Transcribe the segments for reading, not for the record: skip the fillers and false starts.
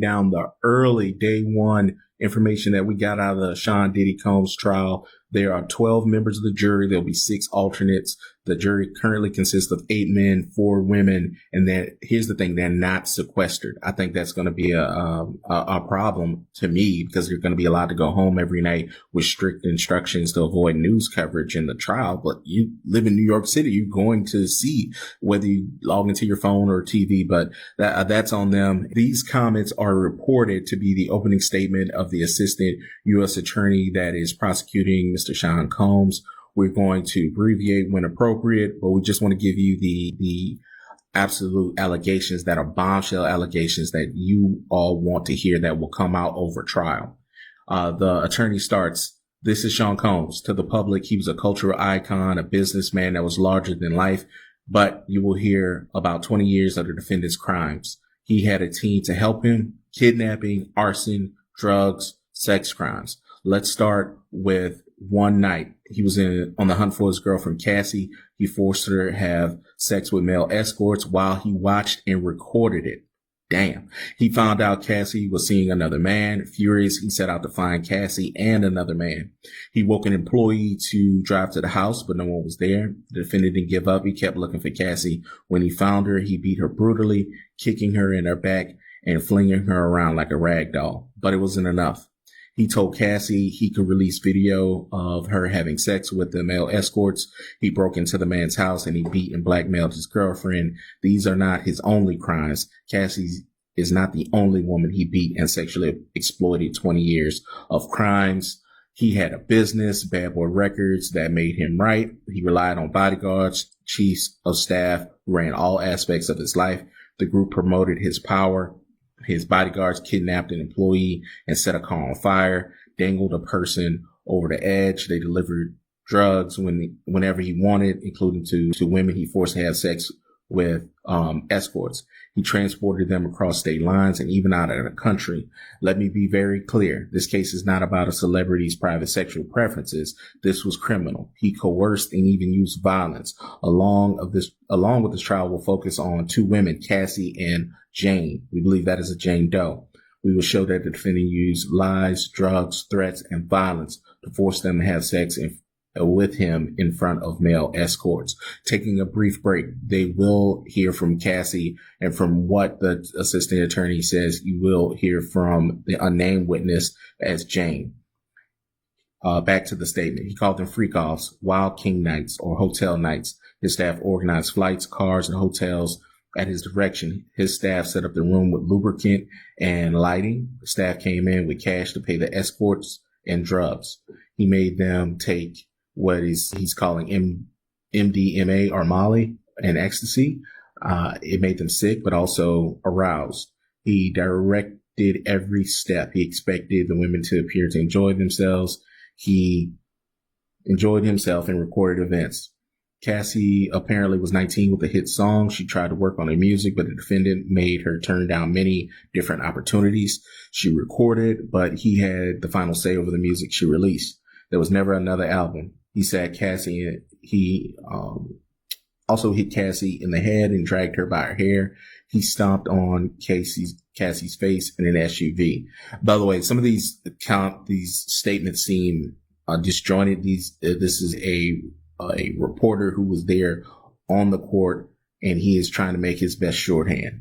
down the early day one information that we got out of the Sean Diddy Combs trial. There are 12 members of the jury. There'll be 6 alternates. The jury currently consists of 8 men, 4 women. And then here's the thing. They're not sequestered. I think that's going to be a problem to me, because you're going to be allowed to go home every night with strict instructions to avoid news coverage in the trial. But you live in New York City. You're going to see whether you log into your phone or TV, but that's on them. These comments are reported to be the opening statement of the assistant U.S. attorney that is prosecuting Mr. Sean Combs. We're going to abbreviate when appropriate, but we just want to give you the absolute allegations that are bombshell allegations that you all want to hear that will come out over trial. The attorney starts, "This is Sean Combs. To the public, he was a cultural icon, a businessman that was larger than life, but you will hear about 20 years of the defendant's crimes. He had a team to help him: kidnapping, arson, drugs, sex crimes. Let's start with one night. He was on the hunt for his girlfriend, Cassie. He forced her to have sex with male escorts while he watched and recorded it. Damn. He found out Cassie was seeing another man. Furious, he set out to find Cassie and another man. He woke an employee to drive to the house, but no one was there. The defendant didn't give up. He kept looking for Cassie. When he found her, he beat her brutally, kicking her in her back and flinging her around like a rag doll. But it wasn't enough. He told Cassie he could release video of her having sex with the male escorts. He broke into the man's house and he beat and blackmailed his girlfriend. These are not his only crimes. Cassie is not the only woman he beat and sexually exploited. 20 years of crimes. He had a business, Bad Boy Records, that made him right. He relied on bodyguards, chiefs of staff who ran all aspects of his life. The group promoted his power. His bodyguards kidnapped an employee and set a car on fire, dangled a person over the edge. They delivered drugs whenever he wanted, including to women he forced to have sex with escorts. He transported them across state lines and even out of the country. Let me be very clear. This case is not about a celebrity's private sexual preferences. This was criminal. He coerced and even used violence. Along with this trial, we'll focus on 2 women, Cassie and Jane. We believe that is a Jane Doe. We will show that the defendant used lies, drugs, threats, and violence to force them to have sex with him in front of male escorts. Taking a brief break, they will hear from Cassie, and from what the assistant attorney says, you will hear from the unnamed witness as Jane. Back to the statement. He called them freak-offs, wild king nights, or hotel nights. His staff organized flights, cars, and hotels at his direction. His staff set up the room with lubricant and lighting. The staff came in with cash to pay the escorts and drugs. He made them take what he's calling MDMA or Molly and ecstasy. It made them sick, but also aroused. He directed every step. He expected the women to appear to enjoy themselves. He enjoyed himself and recorded events. Cassie apparently was 19 with a hit song. She tried to work on her music, but the defendant made her turn down many different opportunities. She recorded, but he had the final say over the music she released. There was never another album. He sat Cassie. He also hit Cassie in the head and dragged her by her hair. He stomped on Cassie's face in an SUV. By the way, some of these statements seem disjointed. This is a reporter who was there on the court, and he is trying to make his best shorthand.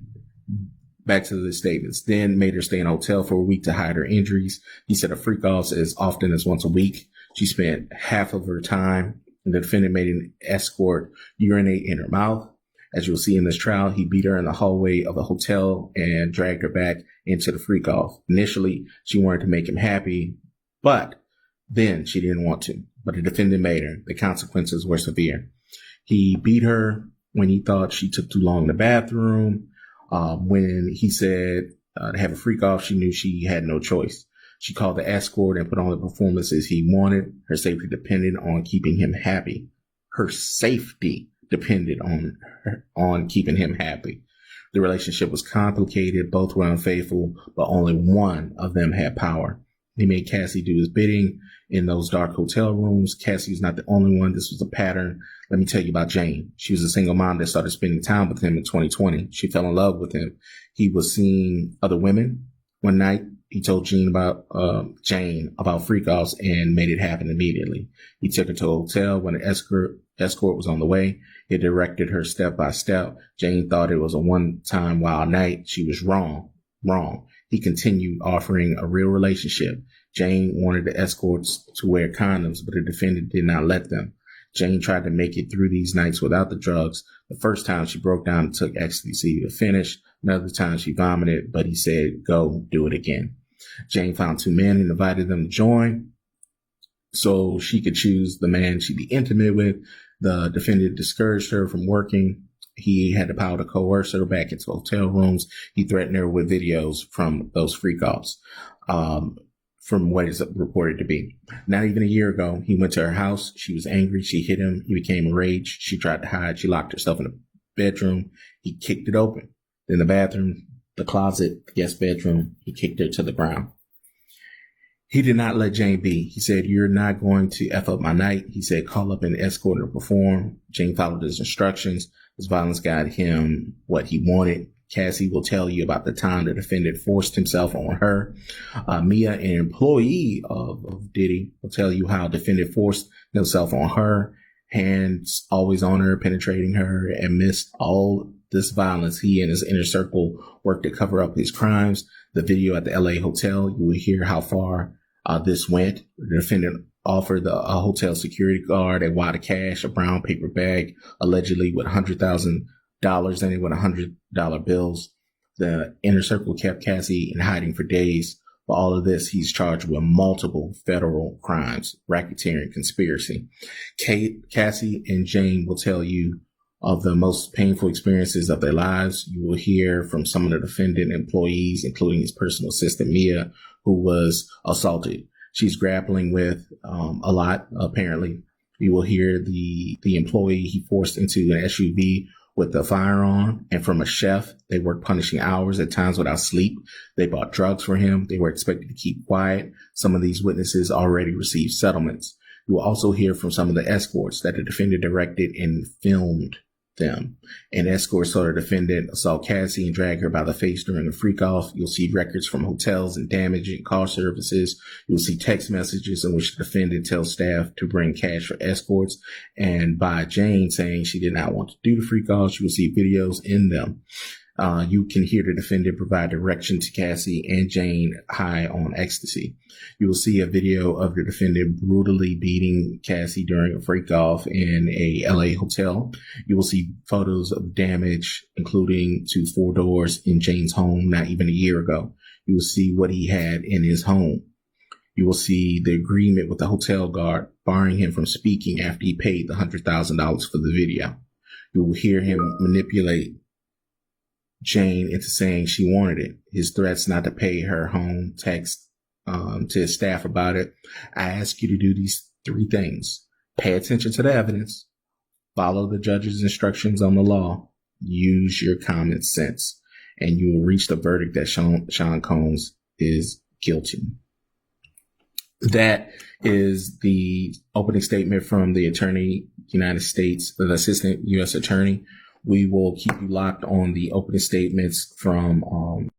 Back to the statements. Then made her stay in a hotel for a week to hide her injuries. He set up freak-offs as often as once a week. She spent half of her time. The defendant made an escort urinate in her mouth. As you'll see in this trial, he beat her in the hallway of a hotel and dragged her back into the freak-off. Initially, she wanted to make him happy, but then she didn't want to. But the defendant made her. The consequences were severe. He beat her when he thought she took too long in the bathroom. When he said to have a freak-off, she knew she had no choice. She called the escort and put on the performances he wanted. Her safety depended on keeping him happy. Her safety depended on keeping him happy. The relationship was complicated. Both were unfaithful, but only one of them had power. He made Cassie do his bidding in those dark hotel rooms. Cassie was not the only one. This was a pattern. Let me tell you about Jane. She was a single mom that started spending time with him in 2020. She fell in love with him. He was seeing other women One night, he told Jane about freak-offs and made it happen immediately. He took her to a hotel when an escort was on the way. He directed her step by step. Jane thought it was a one-time wild night. She was wrong. He continued offering a real relationship. Jane wanted the escorts to wear condoms, but the defendant did not let them. Jane tried to make it through these nights without the drugs. The first time she broke down and took ecstasy to finish. Another time she vomited, but he said, go do it again. Jane found two men and invited them to join so she could choose the man she'd be intimate with. The defendant discouraged her from working. He had the power to coerce her back into hotel rooms. He threatened her with videos from those freak-offs, from what is reported to be. Not even a year ago, he went to her house. She was angry. She hit him. He became enraged. She tried to hide. She locked herself in the bedroom. He kicked it open. In the bathroom, the closet, the guest bedroom, he kicked her to the ground. He did not let Jane be. He said, you're not going to F up my night. He said, call up an escort to perform. Jane followed his instructions. His violence got him what he wanted. Cassie will tell you about the time the defendant forced himself on her. Mia, an employee of Diddy, will tell you how defendant forced himself on her, hands always on her, penetrating her, and amidst all this violence, he and his inner circle worked to cover up his crimes. The video at the LA hotel, you will hear how far this went. The defendant offered the hotel security guard a wad of cash, a brown paper bag, allegedly with $100,000 in it with $100 bills. The inner circle kept Cassie in hiding for days. For all of this, he's charged with multiple federal crimes, racketeering, conspiracy. Cassie and Jane will tell you of the most painful experiences of their lives. You will hear from some of the defendant employees, including his personal assistant, Mia, who was assaulted. She's grappling with a lot, apparently. You will hear the employee he forced into an SUV with a firearm, and from a chef. They worked punishing hours, at times without sleep. They bought drugs for him. They were expected to keep quiet. Some of these witnesses already received settlements. You will also hear from some of the escorts that the defendant directed and filmed them. An escort saw the defendant assault Cassie and drag her by the face during a freak-off. You'll see records from hotels and damage and car services. You'll see text messages in which the defendant tells staff to bring cash for escorts, and by Jane saying she did not want to do the freak-offs. You will see videos in them. You can hear the defendant provide direction to Cassie and Jane high on ecstasy. You will see a video of the defendant brutally beating Cassie during a freak-off in a LA hotel. You will see photos of damage, including to 4 doors in Jane's home not even a year ago. You will see what he had in his home. You will see the agreement with the hotel guard barring him from speaking after he paid the $100,000 for the video. You will hear him manipulate Jane into saying she wanted it. His threats not to pay her home, text to his staff about it. I ask you to do these 3 things. Pay attention to the evidence. Follow the judge's instructions on the law. Use your common sense. And you will reach the verdict that Sean Combs is guilty. That is the opening statement from the Attorney, United States, the Assistant U.S. Attorney. We will keep you locked on the opening statements from